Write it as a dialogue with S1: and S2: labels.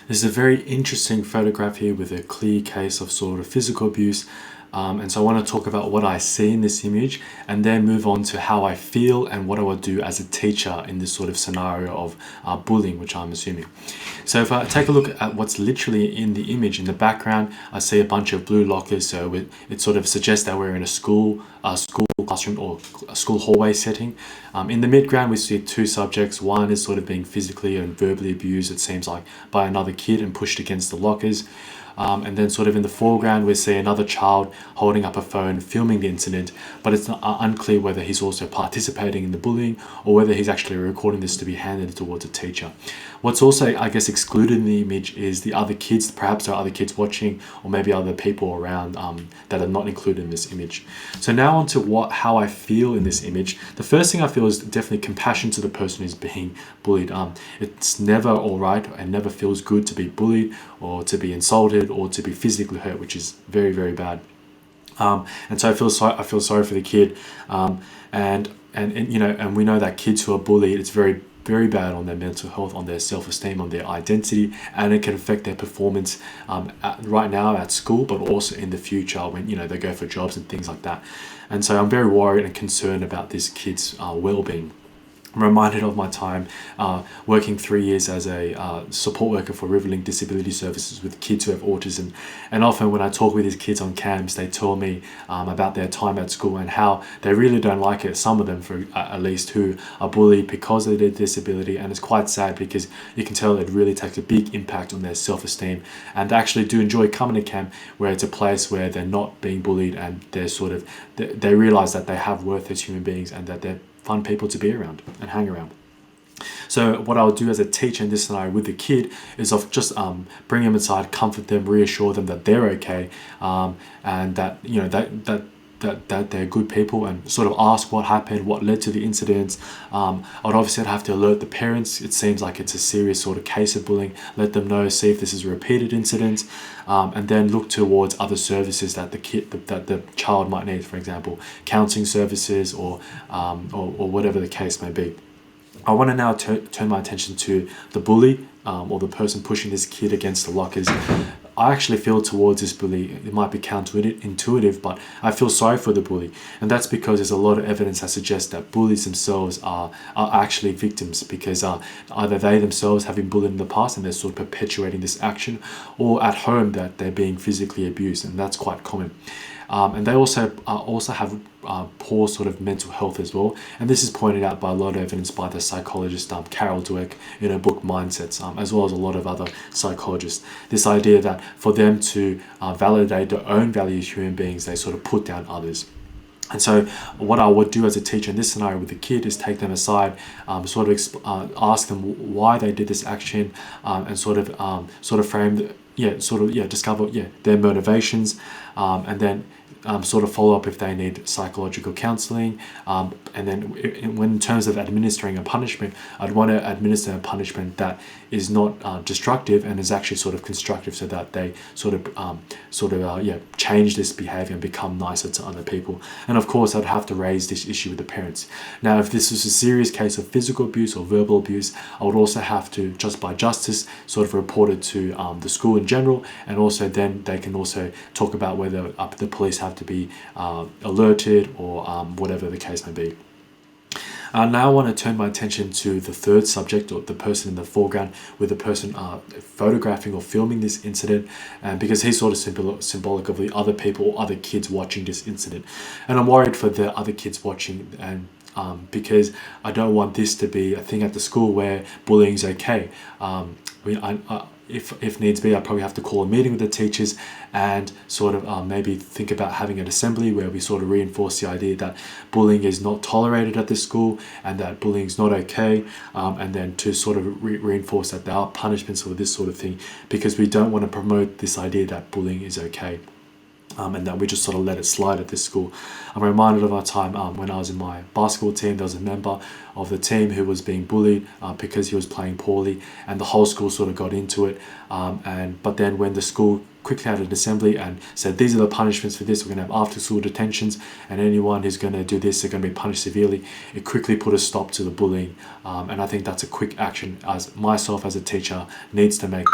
S1: This is a very interesting photograph here with a clear case of sort of physical abuse. And so I want to talk about what I see in this image and then move on to how I feel and what I would do as a teacher in this sort of scenario of bullying, which I'm assuming. So if I take a look at what's literally in the image, in the background, I see a bunch of blue lockers. So it sort of suggests that we're in a school classroom or a school hallway setting. In the midground, we see two subjects. One is sort of being physically and verbally abused, it seems like, by another kid and pushed against the lockers. And then sort of in the foreground, we see another child holding up a phone, filming the incident, but it's unclear whether he's also participating in the bullying or whether he's actually recording this to be handed towards a teacher. What's also, I guess, excluded in the image is the other kids. Perhaps there are other kids watching or maybe other people around that are not included in this image. So now on to how I feel in this image. The first thing I feel is definitely compassion to the person who's being bullied. It's never all right and never feels good to be bullied or to be insulted or to be physically hurt, which is very, very bad. And so I feel sorry for the kid, and we know that kids who are bullied, it's very, very bad on their mental health, on their self-esteem, on their identity, and it can affect their performance right now at school, but also in the future when they go for jobs and things like that. And so I'm very worried and concerned about this kid's well-being. I'm reminded of my time working 3 years as a support worker for Riverlink Disability Services with kids who have autism. And often when I talk with these kids on camps, they tell me about their time at school and how they really don't like it, some of them at least, who are bullied because of their disability. And it's quite sad because you can tell it really takes a big impact on their self-esteem. And they actually do enjoy coming to camp where it's a place where they're not being bullied and they realize that they have worth as human beings and that they're fun people to be around and hang around. So what I'll do as a teacher in this scenario with the kid is I'll just bring them inside, comfort them, reassure them that they're okay, and that that they're good people, and sort of ask what happened, what led to the incidents. I'd obviously have to alert the parents. It seems like it's a serious sort of case of bullying. Let them know, see if this is a repeated incident, and then look towards other services that the child might need. For example, counselling services or whatever the case may be. I want to now turn my attention to the bully or the person pushing this kid against the lockers. I actually feel towards this bully, it might be counterintuitive, but I feel sorry for the bully. And that's because there's a lot of evidence that suggests that bullies themselves are actually victims, because either they themselves have been bullied in the past and they're sort of perpetuating this action, or at home that they're being physically abused, and that's quite common. And they also have poor sort of mental health as well, and this is pointed out by a lot of evidence by the psychologist Carol Dweck in her book Mindsets, as well as a lot of other psychologists. This idea that for them to validate their own value as human beings, they sort of put down others. And so what I would do as a teacher in this scenario with the kid is take them aside, ask them why they did this action, and sort of frame discover their motivations, and then sort of follow up if they need psychological counselling, and then when in terms of administering a punishment, I'd want to administer a punishment that is not destructive and is actually sort of constructive, so that they change this behaviour and become nicer to other people. And of course, I'd have to raise this issue with the parents. Now, if this was a serious case of physical abuse or verbal abuse, I would also have to, just by justice, sort of report it to the school in general, and also then they can also talk about whether the police have to be alerted or whatever the case may be. Now I want to turn my attention to the third subject, or the person in the foreground, with the person photographing or filming this incident, because he's sort of symbolic of the other people or other kids watching this incident. And I'm worried for the other kids watching, and because I don't want this to be a thing at the school where bullying is okay. If needs be, I probably have to call a meeting with the teachers and sort of maybe think about having an assembly where we sort of reinforce the idea that bullying is not tolerated at this school and that bullying is not okay, and then to sort of reinforce that there are punishments for this sort of thing, because we don't want to promote this idea that bullying is okay. And that we just sort of let it slide at this school. I'm reminded of our time when I was in my basketball team. There was a member of the team who was being bullied because he was playing poorly, and the whole school sort of got into it. But then when the school quickly had an assembly and said, these are the punishments for this, we're going to have after school detentions, and anyone who's going to do this, they're going to be punished severely, it quickly put a stop to the bullying. And I think that's a quick action as myself as a teacher needs to make